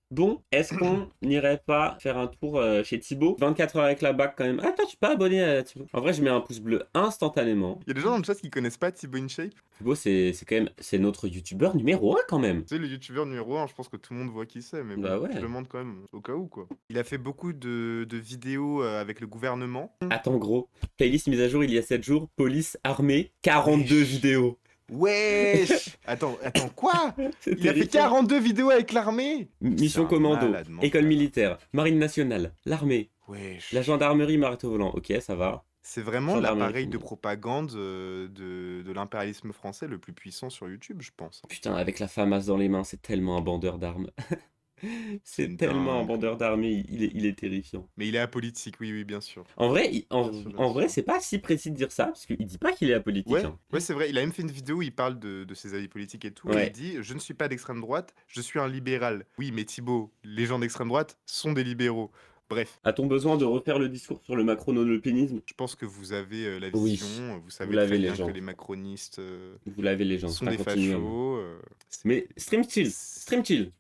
Bon, est-ce qu'on n'irait pas faire un tour chez Thibaut? 24 heures avec la bac quand même. Ah, toi, je suis pas abonné à Thibaut. En vrai, je mets un pouce bleu instantanément. Il y a des gens dans le chat qui connaissent pas Thibaut InShape. Thibaut, c'est quand même, c'est notre youtubeur numéro un quand même. Tu sais, le youtubeur numéro 1, je pense que tout le monde voit qui c'est, mais bon, Bah je ouais. demande quand même au cas où, quoi. Il a fait beaucoup de vidéos avec le gouvernement. Attends, gros. Playlist mise à jour il y a 7 jours. Police, armée, 42 Wesh. vidéos. Wesh. Attends, quoi? C'est Il a fait terrifiant. 42 vidéos avec l'armée? C'est Mission un commando, malade école mental, hein. militaire, marine nationale, l'armée, la Wesh. gendarmerie, marteau volant. Ok, ça va. C'est vraiment Gendarmerie l'appareil de commando. propagande de l'impérialisme français le plus puissant sur YouTube, je pense, hein. Putain, avec la FAMAS dans les mains, c'est tellement un bandeur d'armes. C'est C'est une tellement un dinguerie. bandeur d'armes, il est terrifiant. Mais il est apolitique, oui, oui, bien sûr. En vrai, Bien sûr, bien en vrai, sûr. c'est pas si précis de dire ça, parce qu'il dit pas qu'il est apolitique, Ouais, hein. ouais, c'est vrai. Il a même fait une vidéo où il parle de ses avis politiques et tout, et il Ouais. dit: «Je ne suis pas d'extrême droite, je suis un libéral». Oui, mais Thibaut, les gens d'extrême droite sont des libéraux. Bref, A-t-on besoin de refaire le discours sur le macronolopénisme? je pense que vous avez la Oui, vision, vous vous savez très l'avez les bien que gens. les macronistes Vous l'avez les gens, c'est sont pas des continuum. fachos. Mais stream chill, stream chill.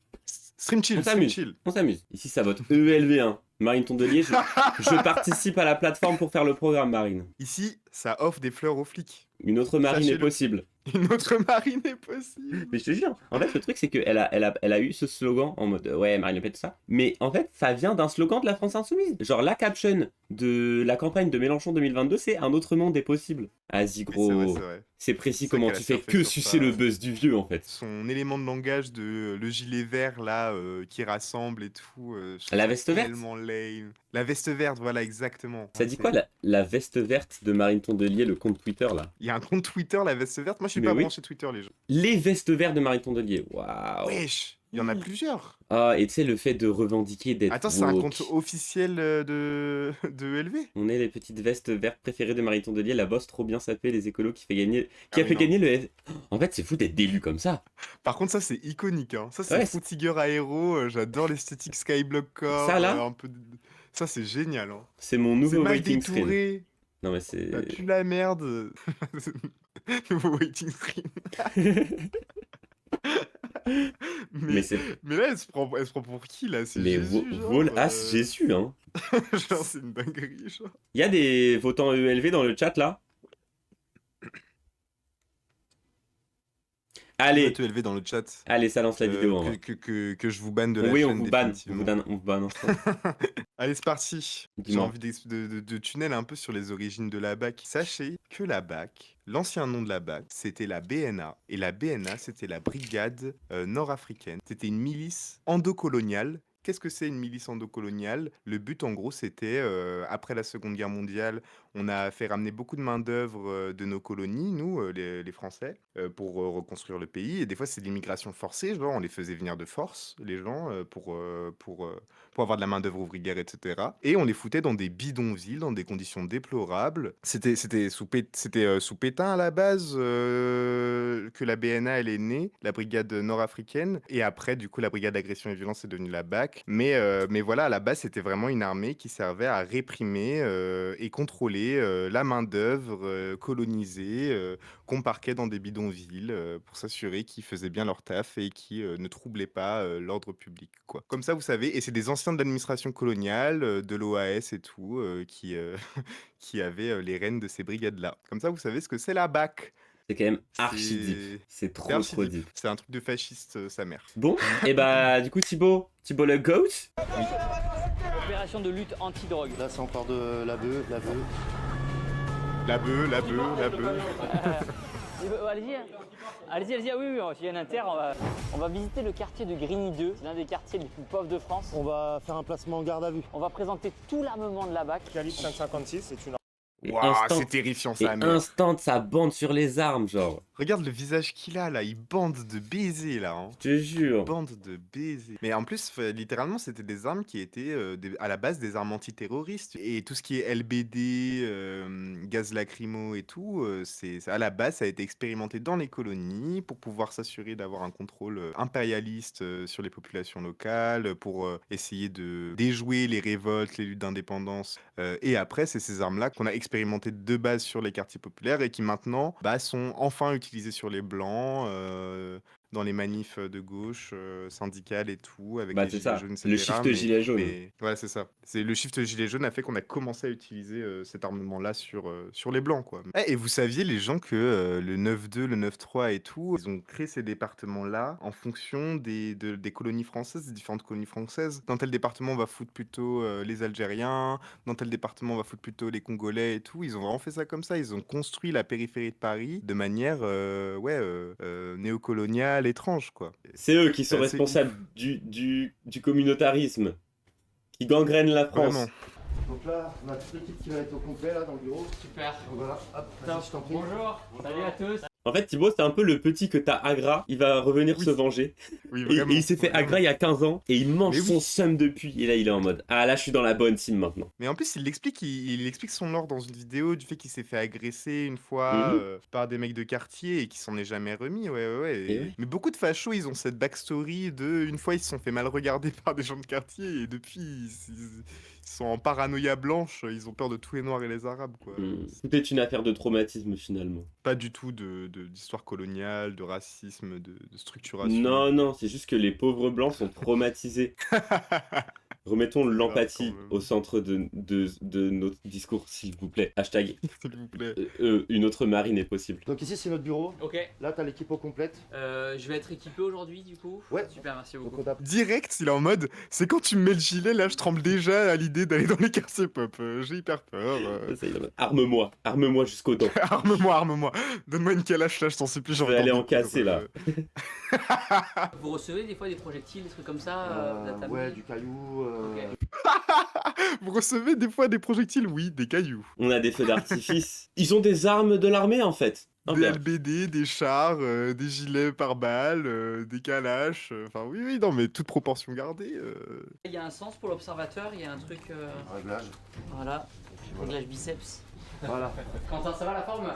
Stream On chill, stream s'amuse, chill. on s'amuse. Ici, ça vote EELV1. Marine Tondelier, je participe à la plateforme pour faire le programme, Marine. Ici, ça offre des fleurs aux flics. Une autre Marine est Sachez-le. possible. Une autre marine est possible. Mais je te jure, en fait, le truc, c'est qu'elle a eu ce slogan en mode ouais, Marine Le Pen, tout ça. Mais en fait, ça vient d'un slogan de la France Insoumise. Genre, la caption de la campagne de Mélenchon 2022, c'est un autre monde est possible. Vas-y, Oui, c'est vrai, c'est gros. vrai. C'est C'est précis ça comment qu'elle a tu fais surfé que sur sucer le ça. buzz du vieux, en fait. Son élément de langage de le gilet vert là qui rassemble et tout, je trouve La ça veste verte. tellement lame. La veste verte, voilà exactement. Ça Hein, dit quoi, la veste verte de Marine Tondelier, le compte Twitter, là? Il y a un compte Twitter, la veste verte. Moi, je suis Mais pas oui. branché Twitter, les gens. Les vestes vertes de Marine Tondelier. Waouh. Wesh, il y en a plusieurs. Ah, et tu sais, le fait de revendiquer d'être Attends, c'est un compte woke. officiel de LV? On est les petites vestes vertes préférées de Marie Tondelier, la bosse trop bien sapée, les écolos qui fait gagner, Ah qui a oui, fait non. gagner le. En fait, c'est fou d'être d'élu comme ça. Par contre, ça, c'est iconique. Hein. Ça, c'est Ouais, Frutiger Aero. J'adore l'esthétique Skyblock ça Core. là, Un peu. Ça, c'est génial. Hein. c'est mon C'est nouveau mal waiting screen. détouré. Non mais Ça c'est. pue la merde. Nouveau waiting screen. Mais Mais, c'est. mais là, elle se prend pour qui, là? C'est Mais Jésus, genre Vol As Jésus, hein. Genre, c'est une dinguerie, genre. Il y a des votants EELV dans le chat là. Qui va Allez, te élever dans le chat? allez, ça lance la vidéo en que, vrai. que, que, que je vous banne de la Oui, on chaîne vous banne, définitivement. on vous banne instant. Allez, c'est parti. J'ai Dis-moi. envie de tunnel un peu sur les origines de la BAC. Sachez que la BAC, l'ancien nom de la BAC, c'était la BNA. Et la BNA, c'était la brigade nord-africaine. C'était une milice endocoloniale. Qu'est-ce que c'est une milice endocoloniale? Le but, en gros, c'était, après la Seconde Guerre mondiale, on a fait ramener beaucoup de main-d'œuvre de nos colonies, nous, les Français, pour reconstruire le pays. Et des fois, c'est de l'immigration forcée, genre, on les faisait venir de force, les gens, pour avoir de la main-d'œuvre ouvrière, etc. Et on les foutait dans des bidonvilles, dans des conditions déplorables. C'était sous Pétain à la base que la BNA elle est née, la brigade nord-africaine. Et après, du coup, la brigade d'agression et violence est devenue la BAC. Mais voilà, à la base, c'était vraiment une armée qui servait à réprimer et contrôler la main-d'œuvre colonisée qu'on parquait dans des bidonvilles pour s'assurer qu'ils faisaient bien leur taf et qui ne troublaient pas l'ordre public, quoi. Comme ça, vous savez, et c'est des anciens de l'administration coloniale, de l'OAS et tout, qui avaient les rênes de ces brigades-là. Comme ça, vous savez ce que c'est la BAC. C'est quand même archi deep. C'est C'est c'est trop archi trop deep. deep. C'est un truc de fasciste, sa mère. Bon, et bah du coup Thibaut le GOAT. Oui. Opération de lutte anti-drogue. Là, c'est encore de la bœuf, la bœuf. La bœuf, la bœuf, la bœuf. Allez-y, hein. Allez-y, ah oui, s'il y a un inter, on va visiter le quartier de Grigny 2, c'est l'un des quartiers les plus pauvres de France. On va faire un placement en garde à vue. On va présenter tout l'armement de la BAC. Calibre 5,56, c'est une Et Waouh, instant, c'est terrifiant, et sa mère. instant ça bande sur les armes, genre. Regarde le visage qu'il a, là. Il bande de baisers, là. Hein. Je te jure. Bande de baisers. Mais en plus, littéralement, c'était des armes qui étaient à la base des armes antiterroristes. Et tout ce qui est LBD, gaz lacrymo et tout, à la base, ça a été expérimenté dans les colonies pour pouvoir s'assurer d'avoir un contrôle impérialiste sur les populations locales, pour essayer de déjouer les révoltes, les luttes d'indépendance. Et après, c'est ces armes-là qu'on a expérimentées de base sur les quartiers populaires et qui maintenant sont enfin utilisées sur les blancs. dans les manifs de gauche, syndicales et tout, avec Bah, les c'est gilets ça, jaunes, etc. le shift gilet jaune. Mais ouais, c'est ça. C'est le shift gilet jaune a fait qu'on a commencé à utiliser cet armement-là sur les blancs, quoi. Et vous saviez, les gens, que le 9-2, le 9-3 et tout, ils ont créé ces départements-là en fonction des colonies françaises, des différentes colonies françaises. Dans tel département, on va foutre plutôt les Algériens, dans tel département, on va foutre plutôt les Congolais et tout. Ils ont vraiment fait ça comme ça. Ils ont construit la périphérie de Paris de manière néocoloniale, étrange, quoi. C'est eux qui C'est sont assez responsables ouf. du communautarisme, qui gangrène la France. Vraiment. Donc là, on a toute l'équipe qui va être au complet là dans le bureau. Super. Donc voilà, hop, Top. vas-y, je t'en prie. Bonjour. Salut à tous. En fait, Thibaut, c'est un peu le petit que t'as Agra, il va revenir Oui. se venger. Oui, Et vraiment. il s'est fait Vraiment. Agra il y a 15 ans, et il mange Mais oui. son seum depuis. Et là, il est en mode, ah là, je suis dans la bonne team maintenant. Mais en plus, il l'explique, il explique son lore dans une vidéo du fait qu'il s'est fait agresser une fois par des mecs de quartier et qu'il s'en est jamais remis. Ouais. Et ouais. Mais beaucoup de fachos, ils ont cette backstory de une fois ils se sont fait mal regarder par des gens de quartier et depuis ils sont en paranoïa blanche, ils ont peur de tous les noirs et les arabes, quoi. Tout est une affaire de traumatisme finalement. Pas du tout d'histoire coloniale, de racisme, de structuration. Non, c'est juste que les pauvres blancs sont traumatisés. Remettons l'empathie quand même. au centre de notre discours, s'il vous plaît. Hashtag S'il vous plaît. une autre marine est possible. Donc ici c'est notre bureau. Ok. Là t'as l'équipe au complète. Je vais être équipé aujourd'hui du coup. Ouais. Super, merci Donc beaucoup. on a Direct, il est en mode, c'est quand tu me mets le gilet, là je tremble déjà à l'idée d'aller dans les quartiers pop. J'ai hyper peur. Ça, il est en mode, arme-moi jusqu'aux dents. Arme-moi. Donne-moi une calache là, je t'en supplie. Je vais aller en casser là. Vous recevez des fois des projectiles, des trucs comme ça vous êtes ouais, amenés du caillou. Ok. Vous recevez des fois des projectiles? Oui, des cailloux. On a des feux d'artifice. Ils ont des armes de l'armée en fait. Des Regarde. LBD, des chars, des gilets pare-balles, des calaches. Enfin, oui, non, mais toute proportion gardée. Il y a un sens pour l'observateur, il y a un truc. Réglage. Voilà. Réglage biceps. Voilà. Quentin, ça va la forme?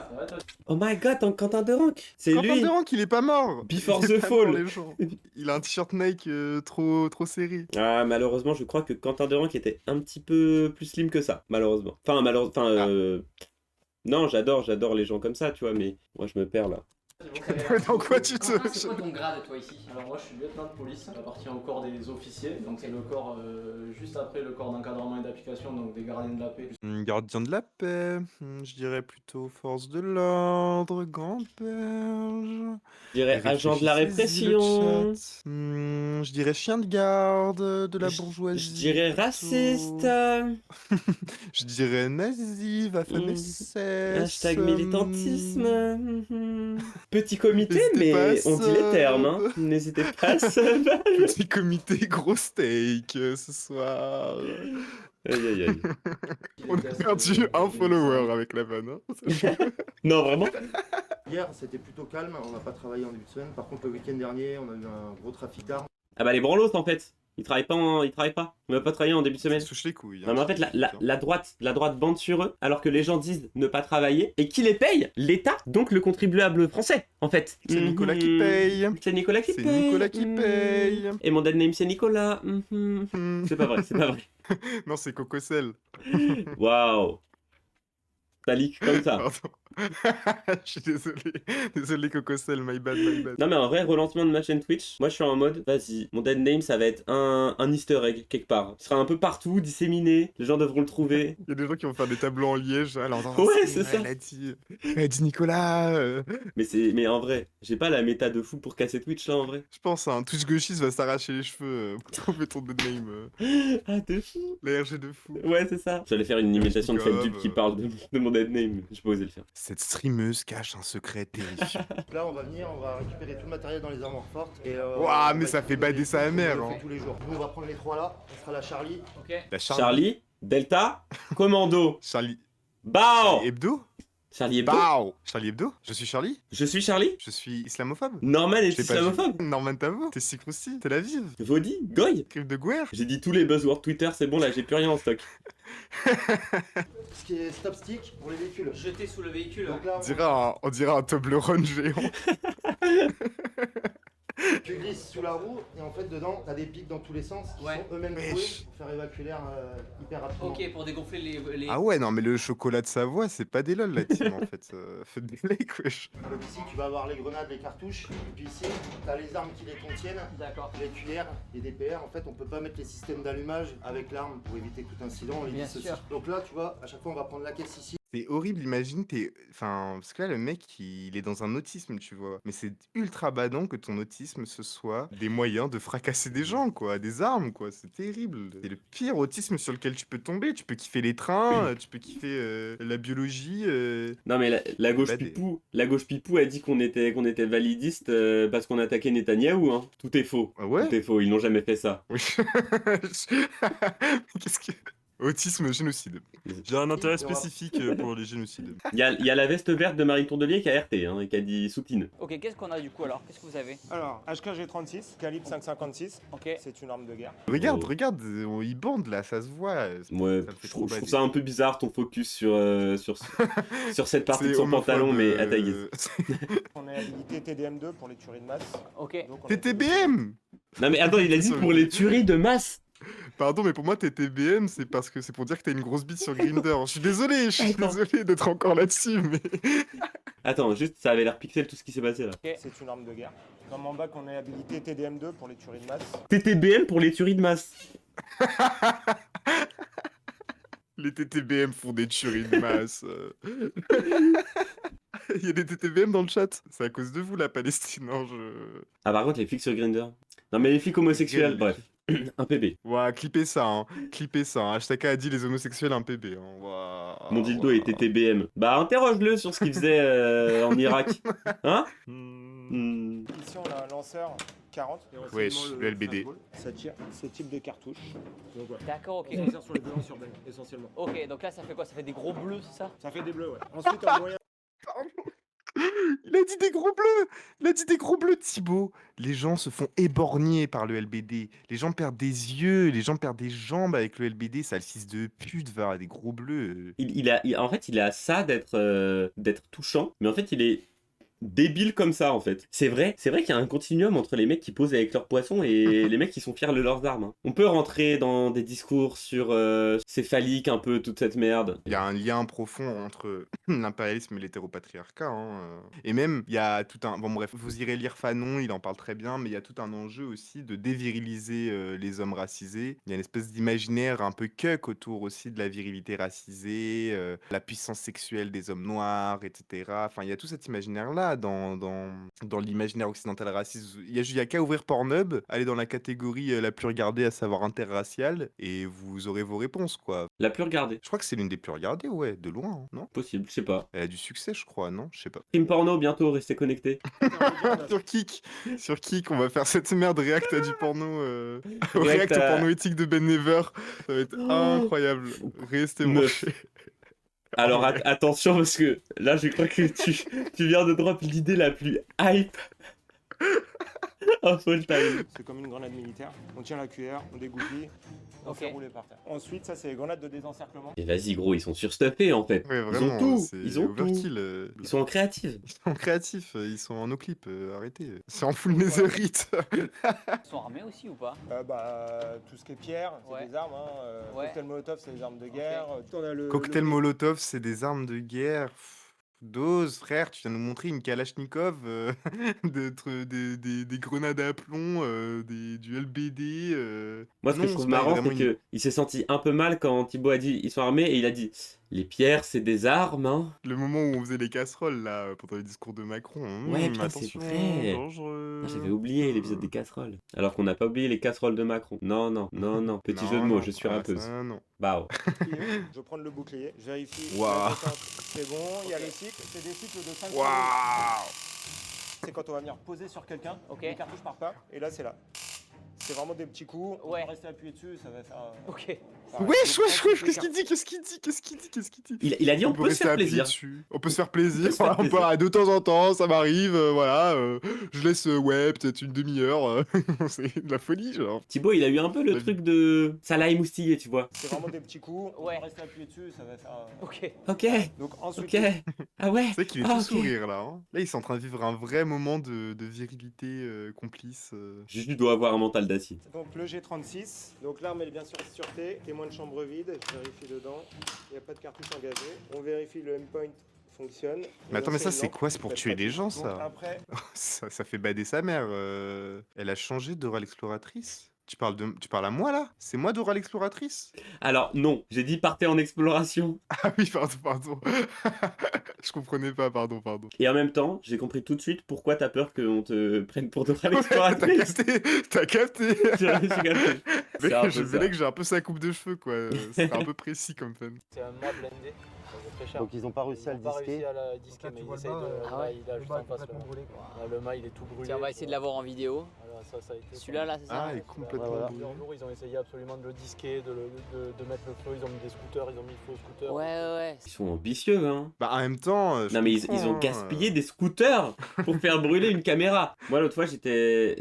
Oh my god, Quentin de Rank. C'est Quentin lui. Durand, il est pas mort. Before Il est the pas mort, fall. les gens. Il a un t-shirt Nike trop serré. Ah, malheureusement, je crois que Quentin de Rank était un petit peu plus slim que ça, malheureusement. Non, j'adore les gens comme ça, tu vois, mais moi je me perds là. Dans quoi tu te... C'est quoi ton grade toi ici? Alors moi je suis lieutenant de police, j'appartiens au corps des officiers, donc c'est le corps juste après le corps d'encadrement et d'application, donc des gardiens de la paix. Gardien de la paix, je dirais plutôt force de l'ordre, grande berge. Je dirais agent de la Réfléchissez-y, le répression. chat. Je dirais chien de garde de la bourgeoisie. Je dirais plutôt. raciste. Je dirais nazi, Waffen-SS. Hashtag militantisme. Petit comité, N'hésitez mais pas à on dit les sub. termes. Hein. N'hésitez pas à sub. Petit comité gros steak ce soir. Aïe aïe aïe. On a perdu un follower avec la vanne. Hein. Non, vraiment. Hier c'était plutôt calme, on n'a pas travaillé en début de semaine. Par contre le week-end dernier on a eu un gros trafic d'armes. Ah bah les branlos en fait. Ils travaillent pas. On va pas travailler en début de Ça semaine. se touche les couilles. Non mais en fait la droite bande sur eux alors que les gens disent ne pas travailler et qui les paye? L'État, donc le contribuable français en fait. C'est Nicolas qui paye. C'est Nicolas qui C'est paye. Nicolas qui paye. Et mon dead name c'est Nicolas. C'est pas vrai, c'est pas vrai. Non, c'est Cocosel. Waouh. Ça leak comme ça. Pardon. Je suis désolé. Désolé, Cocosel, my bad. Non mais en vrai, relancement de ma chaîne Twitch, moi je suis en mode, vas-y, mon dead name ça va être un easter egg quelque part. Il sera un peu partout, disséminé, les gens devront le trouver. Il y a des gens qui vont faire des tableaux en liège. Alors, Ouais, c'est ça. Elle a dit Nicolas. Mais en vrai, j'ai pas la méta de fou pour casser Twitch là en vrai. Je pense un Twitch gauchiste va s'arracher les cheveux pour trouver ton dead name. Ah de fou. La RG de fou. Ouais c'est ça. J'allais faire une imitation de Comme, FabDub qui parle de mon dead name, j'ai pas osé le faire. Cette streameuse cache un secret terrifiant. Donc là on va venir, on va récupérer tout le matériel dans les armoires fortes. Et, Ouah, on mais va ça fait équiper bader sa on mère, le hein. fait tous les jours. Nous on va prendre les trois là, on sera la Charlie. Ok. La Charlie, Delta, Commando. Charlie Bao. Hebdo. Charlie Hebdo. Bao. Charlie Hebdo. Je suis Charlie. Je suis Charlie. Je suis islamophobe. Norman est Je t'ai pas islamophobe. dit. Norman Tavo. T'es si croustillant. T'es la vive. Vaudi, Goy. Crime de Guerre. J'ai dit tous les buzzwords Twitter, c'est bon là, j'ai plus rien en stock. Ce qui est stop stick pour les véhicules. Jeté sous le véhicule. Donc là On dirait un Toblerone géant. Tu glisses sous la roue et en fait dedans t'as des pics dans tous les sens qui Ouais. sont eux-mêmes troués pour faire évacuer l'air hyper rapidement. Ok, pour dégonfler les... Ah ouais, non, mais le chocolat de Savoie, c'est pas des lol, la team, en fait. Faites des likes, wesh. Donc ici tu vas avoir les grenades, les cartouches, et puis ici t'as les armes qui les contiennent, D'accord. les cuillères, les DPR. En fait on peut pas mettre les systèmes d'allumage avec l'arme pour éviter tout incident, on les Bien dissocie. sûr. Donc là tu vois, à chaque fois on va prendre la caisse ici. C'est horrible, imagine, Enfin, parce que là, le mec, il est dans un autisme, tu vois. Mais c'est ultra badant que ton autisme, ce soit des moyens de fracasser des gens, quoi. Des armes, quoi. C'est terrible. C'est le pire autisme sur lequel tu peux tomber. Tu peux kiffer les trains, tu peux kiffer la biologie. Non mais la gauche Bah, pipou a dit qu'on était validiste parce qu'on attaquait Netanyahou, hein. Tout est faux. Ah ouais? Tout est faux, ils n'ont jamais fait ça. Oui. Qu'est-ce que... Autisme, génocide. J'ai un intérêt spécifique pour les génocides. Il y a la veste verte de Marine Tondelier qui a RT, hein, et qui a dit soutine. Ok, qu'est-ce qu'on a du coup alors? Qu'est-ce que vous avez? Alors, HKG-36, calibre 5,56, Ok. c'est une arme de guerre. Regarde, Oh. regarde, il bande là, ça se voit. Ouais, Ça me fait je trop trouve bader. ça un peu bizarre ton focus sur cette partie de C'est son homophobe, pantalon, mais à ta guise. On est habilité TDM2 pour les tueries de masse. Ok. Donc on a- TTBM! Non mais attends, il a dit pour les tueries de masse. Pardon, mais pour moi, TTBM, c'est parce que c'est pour dire que t'as une grosse bite sur Grindr. Je suis désolé d'être encore là-dessus, mais. Attends, juste, ça avait l'air pixel tout ce qui s'est passé là. C'est une arme de guerre. Comme en bas, qu'on est habilité TDM2 pour les tueries de masse. TTBM pour les tueries de masse. Les TTBM font des tueries de masse. Il y a des TTBM dans le chat. C'est à cause de vous, la Palestine. Non, Ah par contre, les flics sur Grindr. Non mais les flics homosexuels, bref. Un PB. Ouah, clippez ça, hein. Clippez ça. Hein. Hashtag a dit les homosexuels un PB. Hein. Ouah, Mon dildo ouah. est TTBM. Bah interroge-le sur ce qu'il faisait en Irak. Hein Hmm. Ici, on a un lanceur 40. Wesh, le LBD. Ça tire ce type de cartouche. Donc voilà. D'accord, ok. On sert sur les violences urbaines, essentiellement. Ok, donc là ça fait quoi? Ça fait des gros bleus, c'est ça? Ça fait des bleus, ouais. Ensuite, un moyen. Il a dit des gros bleus. Il a dit des gros bleus, Thibaut. Les gens se font éborgner par le LBD. Les gens perdent des yeux, les gens perdent des jambes avec le LBD. Ça, le fils de pute, va, des gros bleus. En fait, il a ça d'être touchant, mais en fait, il est débile comme ça, en fait. C'est vrai qu'il y a un continuum entre les mecs qui posent avec leurs poissons et les mecs qui sont fiers de leurs armes. Hein. On peut rentrer dans des discours sur c'est phallique un peu, toute cette merde. Il y a un lien profond entre l'impérialisme et l'hétéropatriarcat. Hein. Et même, il y a tout un... Bon bref, vous irez lire Fanon, il en parle très bien, mais il y a tout un enjeu aussi de déviriliser les hommes racisés. Il y a une espèce d'imaginaire un peu cuck autour aussi de la virilité racisée, la puissance sexuelle des hommes noirs, etc. Enfin, il y a tout cet imaginaire-là dans l'imaginaire occidental raciste. Il y a qu'à ouvrir Pornhub, aller dans la catégorie la plus regardée, à savoir interraciale, et vous aurez vos réponses, quoi. La plus regardée. Je crois que c'est l'une des plus regardées, ouais, de loin, hein, non? Possible, je sais pas. Elle a du succès, je crois, non? Je sais pas. Crime porno, bientôt, restez connectés. Sur Kik, on va faire cette merde React à du porno, au React React au à- porno éthique de Ben Never. Ça va être incroyable. Restez Meuf. branchés. Alors attention, parce que là, je crois que tu viens de drop l'idée la plus hype of all time. C'est comme une grenade militaire. On tient la cuillère, on dégoupille, on Ok. fait rouler par terre. Ensuite, ça, c'est les grenades de désencerclement. Et vas-y, gros, ils sont surstuffés, en fait. Ouais, Ils vraiment, ont tout. c'est Ils ont tout. overkill. Ils sont en créative. Ils sont créatifs, ils sont en no clip, arrêtez. C'est en full netherite. Ils sont armés aussi ou pas? Tout ce qui est pierre, c'est Ouais. des armes. Hein. Ouais. Cocktail Molotov, c'est des armes de guerre. On a le, Cocktail Molotov, c'est des armes de guerre. Dose, frère, tu viens de nous montrer une Kalachnikov, des grenades à plomb, du LBD. Moi, ce que Non, je trouve c'est pas marrant, vraiment c'est qu'il s'est senti un peu mal quand Thibaut a dit ils sont armés et il a dit les pierres, c'est des armes, hein. Le moment où on faisait les casseroles, là, pendant le discours de Macron. Ouais, putain, c'est attention, vrai. dangereux. Ah, j'avais oublié l'épisode des casseroles. Alors qu'on n'a pas oublié les casseroles de Macron. Non, non, non, non. Petit Non, jeu de mots, non, je suis ah, rappeuse. ça, non. Bah, bouclier. Je vais prendre le bouclier, je vérifie. Waouh. la détente, c'est bon, il y a les cycles. C'est des cycles de 5 secondes. Waouh! C'est quand on va venir poser sur quelqu'un, Ok. les cartouches partent pas, et là c'est là. C'est vraiment des petits coups. On Ouais. va rester appuyé dessus, ça va faire. Ok. Wesh, qu'est-ce qu'il dit, qu'est-ce qu'il dit Il a dit on peut se rester faire appuyé plaisir. dessus. On peut se faire plaisir. se faire On peut, plaisir. de temps en temps, ça m'arrive, voilà. Je laisse, ouais, peut-être une demi-heure. C'est de la folie, genre. Thibaut, il a eu un peu le La truc de... Ça l'a émoustillé, tu vois. C'est vraiment des petits coups. On Ouais. va rester appuyé dessus, ça va faire. Ok. Ok, Donc ensuite. ok. Ah ouais. C'est vrai qu'il est Ah, tout ok. sourire, là. Hein. Là, ils sont en train de vivre un vrai moment de virilité complice. Juste, tu dois avoir un mental d'acier. Donc le G36. Donc l'arme elle est bien sûr sûreté. Témoin de chambre vide. Je vérifie dedans. Il n'y a pas de cartouche engagée. On vérifie le M-point fonctionne. Mais attends, mais ça, Lancer une c'est lampe, quoi? C'est pour faites tuer pas des de- gens, Donc, ça? après, Ça fait bader sa mère. Elle a changé Dora l'exploratrice? Tu parles à moi, là? C'est moi, Dora l'exploratrice? Alors, non, j'ai dit partez en exploration. Ah oui, pardon. Je comprenais pas, pardon. Et en même temps, j'ai compris tout de suite pourquoi t'as peur qu'on te prenne pour Dora T'as l'exploratrice. capté. J'ai capté. C'est un Mais peu je ça. verrais que j'ai un peu sa coupe de cheveux, quoi. C'est un peu précis comme fan. C'est un mât blindé, ça vaut très cher. Donc ils n'ont pas réussi à le Ils ont pas réussi disquer. à la disquer, mais ils essayent de. Ah ouais. Il a juste en face le mât. Ah, le mât il est tout brûlé. Tiens, on va essayer de l'avoir en vidéo. Alors, ça a été. Celui-là, là, c'est ça? Ah, il est complètement Voilà. brûlé. Plusieurs jours, ils ont essayé absolument de le disquer, de mettre le feu. Ils ont mis des scooters, ils ont mis le faux scooter. Ouais. Ils sont ambitieux, hein. Bah, en même temps. Je Non mais ils comprends, ont hein. gaspillé des scooters pour faire brûler une caméra. Moi l'autre fois j'étais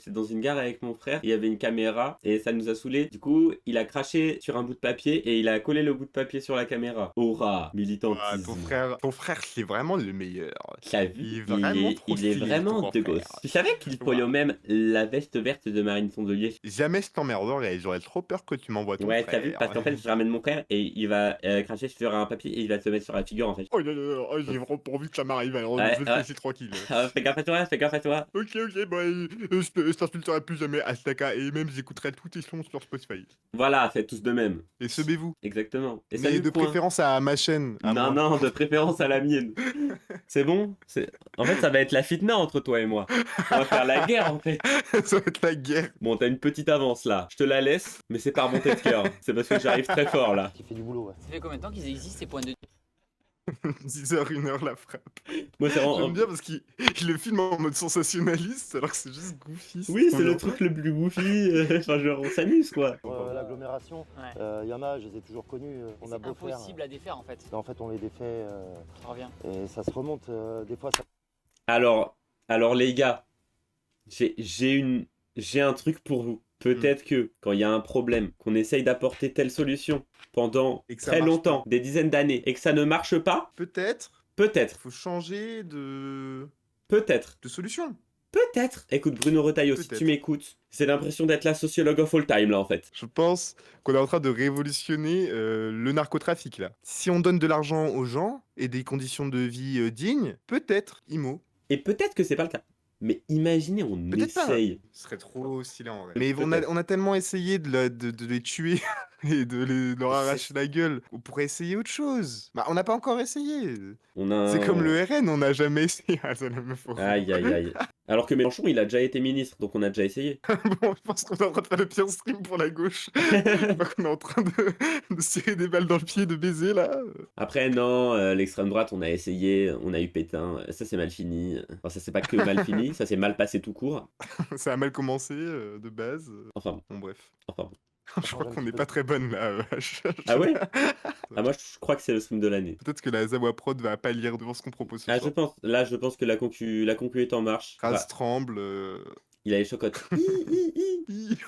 dans une gare avec mon frère, il y avait une caméra et ça nous a saoulé. Du coup il a craché sur un bout de papier et il a collé le bout de papier sur la caméra. Aura, militantisme. Ah, ton frère, c'est vraiment le meilleur. T'as vu, Il est vraiment trop il est stylé, vraiment ton de frère. gosse. Tu savais qu'il folio même la veste verte de Marine Tondelier? Jamais je t'emmerderai, j'aurais trop peur que tu m'envoies ton Ouais, frère. t'as vu, parce qu'en fait je ramène mon frère et il va cracher sur un papier et il va se mettre sur la figure en fait. Oh là là, oh, j'ai vraiment pas envie que ça m'arrive, alors Ouais, je vais te ouais. laisser tranquille. Ah, fais gaffe à toi, fais gaffe à toi. Ok, bah, je t'insulterai plus jamais, Astaka, et même j'écouterai tous tes sons sur Spotify. Voilà, faites tous de même. Et semez-vous. Exactement. Et Mais salut, de point. préférence à ma chaîne. à moi. Non, de préférence à la mienne. C'est bon? En fait, ça va être la fitna entre toi et moi. On va faire la guerre, en fait. Ça va être la guerre. Bon, t'as une petite avance, là. Je te la laisse, mais c'est par bonté de cœur. C'est parce que j'arrive très fort, là. Qui fait du boulot, ouais. Ça fait combien de temps qu'ils existent ces points de... 10h, 1h la frappe. Moi, c'est vraiment... J'aime bien parce qu'il le filme en mode sensationnaliste, alors que c'est juste goofy. Oui, trop c'est le bien. truit le plus goofy. Enfin, genre, on s'amuse, quoi. L'agglomération, Ouais. il y en a, je les ai toujours connus. On a C'est beau faire. impossible à défaire en fait. En fait, on les défait Ça revient. et ça se remonte. Des fois, ça. Alors les gars, j'ai un truc pour vous. Peut-être que quand il y a un problème, qu'on essaye d'apporter telle solution pendant Et que ça très marche longtemps, des dizaines d'années, et que ça ne marche pas, Peut-être, peut-être, faut changer de solution. peut-être. Écoute, Bruno Retailleau, si Peut-être. tu m'écoutes, c'est l'impression d'être la sociologue of all time, là, en fait. Je pense qu'on est en train de révolutionner le narcotrafic, là. Si on donne de l'argent aux gens et des conditions de vie dignes, peut-être, IMO. Et peut-être que c'est pas le cas. Mais imaginez, on Peut-être pas. essaye. Ce serait trop stylé en vrai. Mais on Peut-être. a tellement essayé de les tuer et de leur arracher la gueule. On pourrait essayer autre chose. Bah, on n'a pas encore essayé. On a C'est comme le RN, on n'a jamais essayé. Ah, ça me faut. Aïe, aïe, aïe. Alors que Mélenchon, il a déjà été ministre, donc on a déjà essayé. Bon, je pense qu'on est en train de faire le pire stream pour la gauche. Je crois qu'on est en train de se tirer des balles dans le pied, de baiser là. Après, non, l'extrême droite, on a essayé, on a eu Pétain, ça c'est mal fini. Enfin, ça c'est pas que mal fini, ça c'est mal passé tout court. Ça a mal commencé de base. Enfin, Bon, bref. bon. Je crois qu'on n'est pas très bonne là. Ah ouais? Ah, moi je crois que c'est le stream de l'année. Peut-être que la Zawa Prod va pas lire devant ce qu'on propose ce Ah, soir. je pense que la concu est en marche. Raz Bah, tremble. il a les chocottes.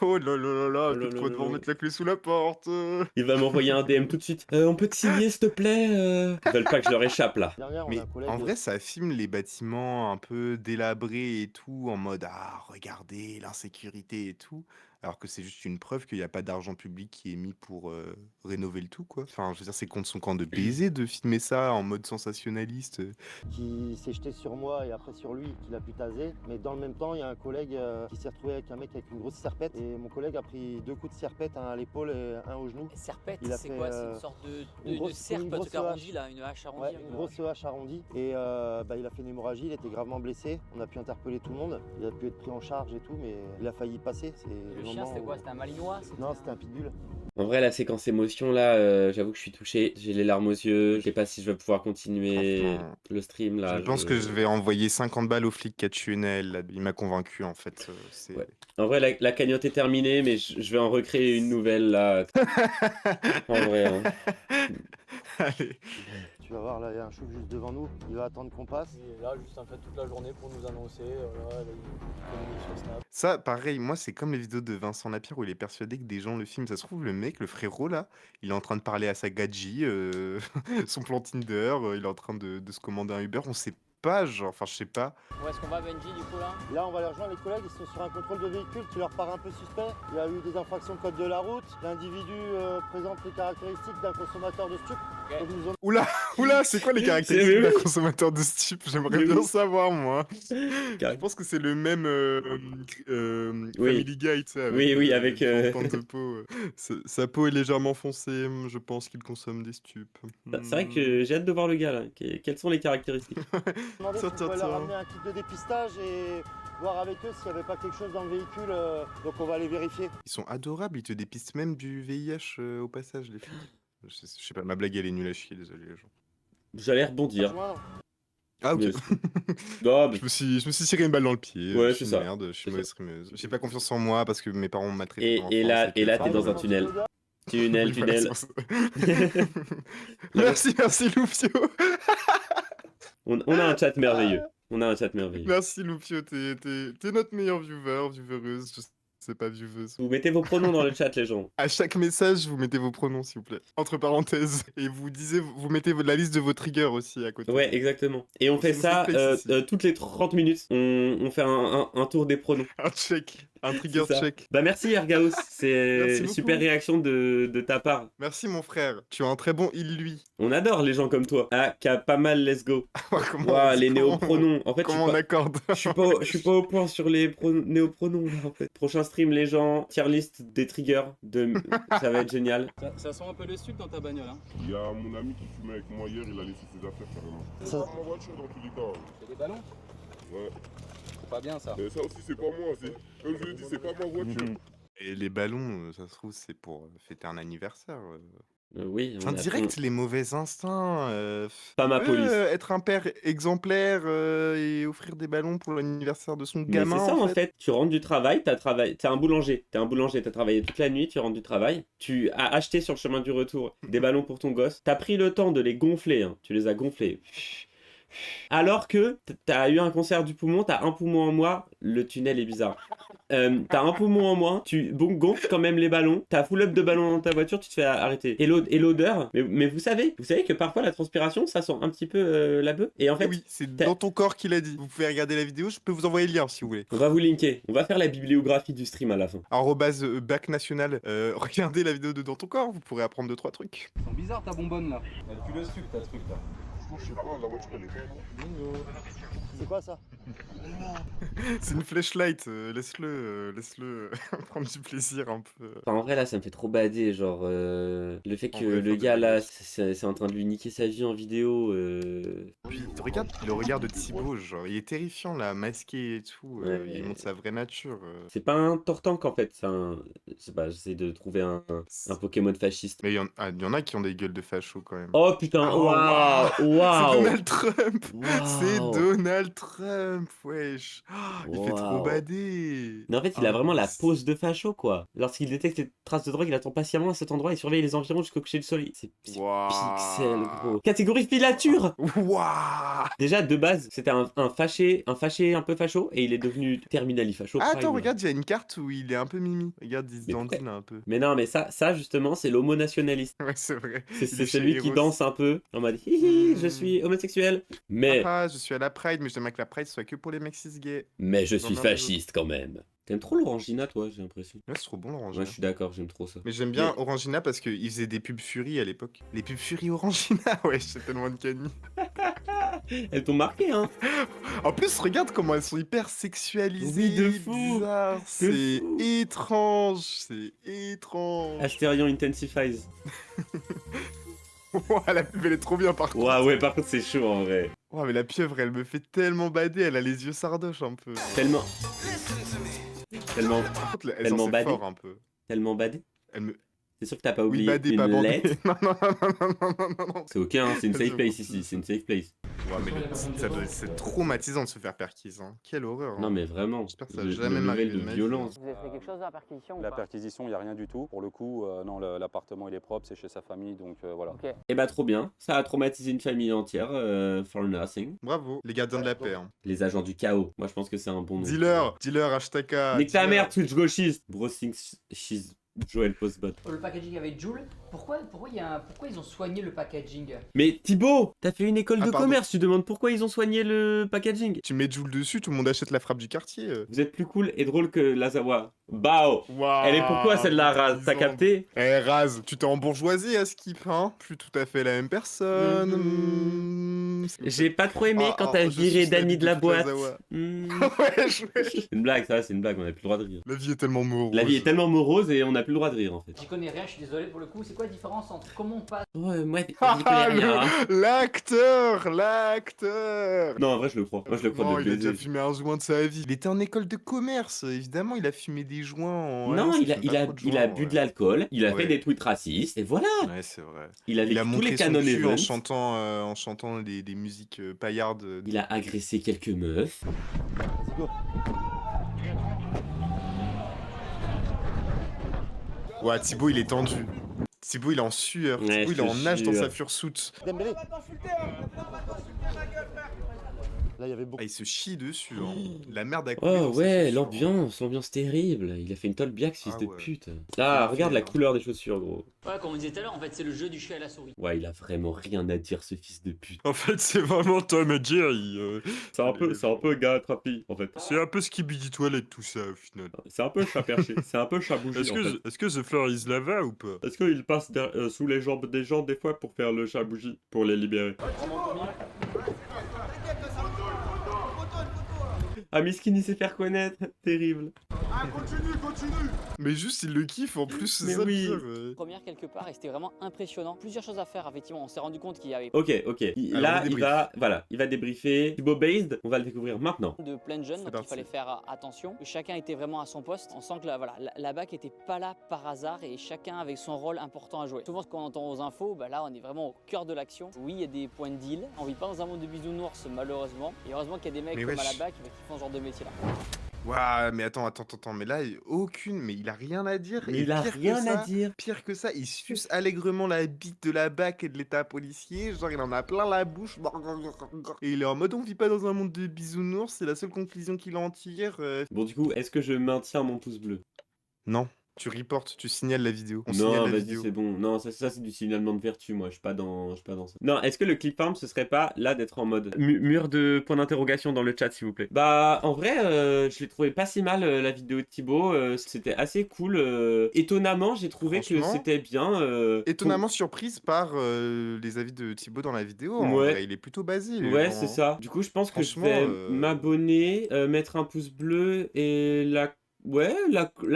Oh là là là là, Oh là peut-être là qu'on là va là. mettre la clé sous la porte. Il va m'envoyer un DM tout de suite. On peut te signer, s'il te plaît Ils veulent pas que je leur échappe là. Dernière, on Mais a un collègue. en vrai, ça filme les bâtiments un peu délabrés et tout, en mode ah, regardez l'insécurité et tout. Alors que c'est juste une preuve qu'il n'y a pas d'argent public qui est mis pour rénover le tout, quoi. Enfin, je veux dire, c'est contre son camp de baiser de filmer ça en mode sensationnaliste. Qui s'est jeté sur moi et après sur lui, qui l'a pu taser. Mais dans le même temps, il y a un collègue qui s'est retrouvé avec un mec avec une grosse serpette. Et mon collègue a pris 2 coups de serpette, un à l'épaule et un au genou. Serpette, Il a c'est fait, quoi? C'est une sorte une de grosse- serpe, une un grosse truc arrondi là, une hache arrondie. Ouais, une grosse hache arrondie. Et il a fait une hémorragie, il était gravement blessé. On a pu interpeller tout le monde. Il a pu être pris en charge et tout, mais il a failli y passer. C'est le nombre chien, c'était quoi? C'était un malinois? Non, c'était un pitbull. En vrai, la séquence émotion là, j'avoue que je suis touché. J'ai les larmes aux yeux. Je sais pas si je vais pouvoir continuer Franchement, le stream là. Je pense que je vais envoyer 50 balles au flic qui a tué Naël. Là. Il m'a convaincu en fait. Ouais. En vrai, la cagnotte est terminée, mais je vais en recréer une nouvelle là. En vrai. Hein. Allez. Tu vas voir, là, il y a un chouk juste devant nous. Il va attendre qu'on passe. Et là, juste en fait toute la journée pour nous annoncer, là, il communique sur Snap. Ça, pareil, moi, c'est comme les vidéos de Vincent Lapierre où il est persuadé que des gens le filment. Ça se trouve, le mec, le frérot, là, il est en train de parler à sa gadji, son plan Tinder, il est en train de se commander un Uber. On sait pas, genre, enfin, je sais pas. Où est-ce qu'on va, Benji, du coup, là? Là, on va les rejoindre, les collègues. Ils sont sur un contrôle de véhicule qui leur paraît un peu suspect. Il y a eu des infractions de code de la route. L'individu présente les caractéristiques d'un consommateur de stupes. Ok. Donc, ils ont- Oula, c'est quoi les caractéristiques C'est d'un vrai. consommateur de stup? J'aimerais C'est bien vrai. savoir, moi. Car- Je pense que c'est le même Oui. Family Guy, tu sais, avec, Oui, avec, son teinte de peau. Sa peau est légèrement foncée, je pense qu'il consomme des stupes. C'est vrai que j'ai hâte de voir le gars là. Quelles sont les caractéristiques? demandé Tiens, si on tiens, pouvait leur tiens. amener un kit de dépistage et voir avec eux s'il n'y avait pas quelque chose dans le véhicule. Donc, on va aller vérifier. Ils sont adorables, ils te dépistent même du VIH au passage, les filles. Je sais pas, ma blague elle est nulle à chier, désolé les gens. J'allais rebondir. Rejoindre. Ah ok. Mais- Non, mais- Je me suis tiré une balle dans le pied. Ouais, je c'est suis ça. une merde, je suis C'est mauvaise streameuse. J'ai pas confiance en moi parce que mes parents m'ont maltraité. Et dans là- l'enfance avec et les là, femmes. t'es dans un Ah, tunnel. l'odeur. Tunnel, Oui, voilà, tunnel. c'est pour ça. Merci Loupio. On a un chat merveilleux. On a un chat merveilleux. Merci Loupio, t'es notre meilleur vieweuse, je sais pas vieweuse. Vous mettez vos pronoms dans le chat, les gens. À chaque message, vous mettez vos pronoms s'il vous plaît, entre parenthèses. Et vous mettez la liste de vos triggers aussi à côté. Ouais, exactement. Et on fait C'est ça flex ici. toutes les 30 minutes. On fait un tour des pronoms. Un check, un trigger C'est ça. check. Bah merci Ergaos, Merci c'est beaucoup. super réaction de ta part. Merci mon frère, tu as un très bon il-lui. On adore les gens comme toi. Ah, qu'a pas mal, let's go. Ouah, les néopronoms. En fait, Comment on accorde je suis pas au point sur les néopronoms là en fait. Prochain stream, les gens, tier list des triggers. Ça va être génial. Ça sent un peu le sucre dans ta bagnole, hein? Il y a mon ami qui fumait avec moi hier, il a laissé ses affaires carrément. C'est Ça- pas ma voiture dans tous les cas. C'est des ballons? Ouais. C'est pas bien ça. Mais ça aussi, c'est pas moi. Comme je l'ai dit, c'est pas ma voiture. Et les ballons, ça se trouve, c'est pour fêter un anniversaire. Oui, En direct, les mauvais instincts. Pas ma police. Être un père exemplaire et offrir des ballons pour l'anniversaire de son Mais gamin. c'est ça en fait. Tu rentres du travail, t'es un boulanger, t'as travaillé toute la nuit, tu rentres du travail, tu as acheté sur le chemin du retour des ballons pour ton gosse, t'as pris le temps de les gonfler, hein. Tu les as gonflés. Alors que t'as eu un cancer du poumon, t'as un poumon en moins, le tunnel est bizarre. T'as un poumon en moins, tu gonfles quand même les ballons, t'as full up de ballons dans ta voiture, tu te fais arrêter. Et l'odeur, mais vous savez que parfois la transpiration, ça sent un petit peu la bœuf. Et en fait, Oui, c'est t'as- dans ton corps qu'il a dit. Vous pouvez regarder la vidéo, je peux vous envoyer le lien si vous voulez. on va vous linker, on va faire la bibliographie du stream à la fin. Arrobase bac national, regardez la vidéo de Dans ton corps, vous pourrez apprendre 2-3 trucs. Ils sont bizarres ta bonbonne là. Elle pue le sucre ta truc là. Franchement, je sais pas, la voiture, elle est pas. C'est quoi ça? C'est une flashlight, laisse-le prendre du plaisir un peu. Enfin, en vrai, là, ça me fait trop bader. Genre, le fait En que vrai, le faut gars, que- là, c'est en train de lui niquer sa vie en vidéo. Puis regarde le regard de Thibaut, genre, il est terrifiant là, masqué et tout, Ouais, il mais- montre sa vraie nature. C'est pas un tortank, en fait. C'est un. Je sais pas, j'essaie de trouver un Pokémon fasciste. Mais il y en a qui ont des gueules de facho quand même. Oh putain, Oh, waouh! C'est Waouh! Donald Trump! C'est Waouh. Donald Trump, wesh! Il fait trop Waouh. bader! Mais en fait, il a Ah, vraiment la c'est- pose de facho, quoi. Lorsqu'il détecte les traces de drogue, il attend patiemment à cet endroit et surveille les environs jusqu'au coucher du soleil. C'est Waouh. pixel, gros. Catégorie filature! Waouh! Déjà, de base, c'était un fâché un peu facho et il est devenu terminali facho. Ah, attends, prime. regarde, il y a une carte où il est un peu mimi. Regarde, il se Mais pourquoi dandine un peu. Mais non, mais ça justement, c'est l'homo nationaliste. Ouais, c'est vrai. C'est Il est celui chez qui Eros. danse un peu en mode hihi, je Hmm. suis homosexuel. Mais Papa, je suis à la Pride, mais j'aimerais que la Pride soit que pour les mecs cis gays. je Non, suis non, fasciste quand même. T'aimes trop l'orangina, toi, j'ai l'impression. Ouais, c'est trop bon l'orangina. Ouais, je suis d'accord, j'aime trop ça. Mais j'aime bien Orangina parce qu'il faisait des pubs Fury à l'époque. Les pubs Fury Orangina, ouais, c'est tellement de canny. Elles t'ont marqué, hein. En plus, regarde comment elles sont hyper sexualisées. Oui, de fou. bizarres. C'est fou. étrange, c'est étrange. Asterion Intensifies. Ouah, la pub elle est trop bien par contre. Ouah, ouais, par contre, c'est chaud en vrai. Ouah, mais la pieuvre elle me fait tellement bader, elle a les yeux sardoches un peu. Tellement. Tellement, Par contre, elle Tellement s'en sait badée. fort un peu. tellement badé. Elle me... C'est sûr que t'as pas Oui, oublié badée, une pas bandée. lettre. Non, non, non, non, non, non, non, non. C'est ok, hein, c'est une Je safe vois place plus ici, ça. c'est une safe place. Ouais, mais ça doit être traumatisant de se faire perquise. Hein. Quelle horreur. Non hein. mais vraiment, J'espère que ça va le jamais level m'arriver de de ma vie. violence. Vous avez fait quelque chose à la perquisition ou La pas? perquisition, il n'y a rien du tout. Pour le coup, non, l'appartement il est propre, c'est chez sa famille, donc voilà. Ok. Et bah trop bien, ça a traumatisé une famille entière, for nothing. Bravo, les gardiens de la paix. Hein. Les agents du chaos, moi je pense que c'est un bon nom. Dealer, hashtag. Nique ta dealer. mère, Twitch gauchiste. Bro thinks she's Joel Postbot. Le packaging avec Joule, pourquoi ils ont soigné le packaging? Mais Thibaut, t'as fait une école Ah, de pardon. commerce, tu demandes pourquoi ils ont soigné le packaging. Tu mets Joule dessus, tout le monde achète la frappe du quartier. Vous êtes plus cool et drôle que Lazawa. Bao. Waouh. Elle est pourquoi celle-là rase, t'as capté? Eh, Raz, tu t'es embourgeoisé à Skip, hein? Plus tout à fait la même personne. J'ai pas trop aimé quand t'as je viré suis la Dany bite de la toute boîte. Zawa. Hmm. Wesh. C'est une blague, ça, c'est une blague, on a plus le droit de rire. La vie est tellement morose. La vie est tellement morose et on a plus le droit de rire en fait. J'y connais rien, je suis désolé pour le coup. C'est quoi la différence entre comment on passe? Ouais, moi, Ah, j'y connais rien. l'acteur. Non, en vrai, je le crois. Moi, je le crois Non, de il a baiser. déjà fumé un joint de sa vie. Il était en école de commerce, évidemment, il a fumé des joints en... Non, ça il fume pas trop de a joints, bu ouais. de l'alcool, il a Ouais. fait des tweets racistes, et voilà. Ouais, c'est vrai. Il a Il vécu a tous montré les son canon cul events. en chantant des musiques paillardes. Il a agressé quelques meufs. Vas-y, go. Ouais, Thibaut, il est tendu. Thibaut, il est en sueur. Ouais, Thibaut, il je est en te nage dans jure. sa fursoute. Dembélé. Là, il y avait beaucoup. Ah, il se chie dessus. Hein. La merde a Oh coulé dans ses ouais, chaussures. l'ambiance terrible. Il a fait une tolbiac, fils Ah de ouais. pute. Ah, C'est regarde la fait, hein. couleur des chaussures, gros. Ouais, comme on disait tout à l'heure, en fait, c'est le jeu du chat à la souris. Ouais, il a vraiment rien à dire, ce fils de pute. En fait, c'est vraiment Tom et Jerry. C'est un peu gars trapi, en fait. C'est un peu Skibidi Toilette, tout ça, au final. C'est un peu chat perché, c'est un peu chat bougie, en fait. Est-ce que The Floor is lava ou pas? Est-ce qu'il passe sous les jambes des gens des fois pour faire le chat bougie, pour les libérer? Ah, Miskin, il sait faire connaître. Terrible. Mais juste, il le kiffe en plus, c'est Mais ça le oui. pire. Première quelque part et c'était vraiment impressionnant. Plusieurs choses à faire, effectivement. On s'est rendu compte qu'il y avait Ok. Alors, Là, on il débrief. va, voilà, il va débriefer. Thibaut Based, on va le découvrir maintenant. de plein de jeunes, C'est donc il parti. fallait faire attention. Chacun était vraiment à son poste. On sent que la BAC était pas là par hasard et chacun avait son rôle important à jouer. Souvent, ce qu'on entend aux infos, bah là, on est vraiment au cœur de l'action. Oui, il y a des points de deal. On vit pas dans un monde de bisounours, malheureusement. Et heureusement qu'il y a des mecs Mais comme à la wesh. BAC qui font ce genre de métier-là. Waouh, mais attends, mais là, mais il a rien à dire. Mais et il a pire que rien à ça- dire. Pire que ça, il suce allègrement la bite de la BAC et de l'état policier. Genre, il en a plein la bouche. Et il est en mode, on vit pas dans un monde de bisounours. C'est la seule conclusion qu'il en tire. Bon, du coup, est-ce que je maintiens mon pouce bleu? Non, tu reportes, tu signales la vidéo. On Non, signale la vas-y, vidéo. c'est bon. Non, ça c'est du signalement de vertu, moi. Je suis pas dans ça. Non, est-ce que le clip farm, ce serait pas là d'être en mode mur de point d'interrogation dans le chat, s'il vous plaît? Bah, en vrai, je l'ai trouvé pas si mal, la vidéo de Thibaut. C'était assez cool. Étonnamment, j'ai trouvé que Franchement, c'était bien. Étonnamment surprise par les avis de Thibaut dans la vidéo. En Ouais. vrai, il est plutôt basé. lui, Ouais, genre, c'est hein. ça. Du coup, je pense que je Franchement, vais m'abonner, mettre un pouce bleu et la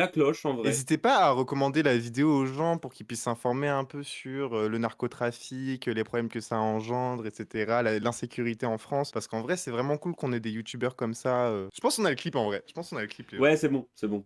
cloche en vrai. N'hésitez pas à recommander la vidéo aux gens pour qu'ils puissent s'informer un peu sur le narcotrafic, les problèmes que ça engendre, etc., l'insécurité en France. Parce qu'en vrai, c'est vraiment cool qu'on ait des youtubeurs comme ça. Je pense qu'on a le clip en vrai. Je pense qu'on a le clip. Léo. Ouais, c'est bon, c'est bon.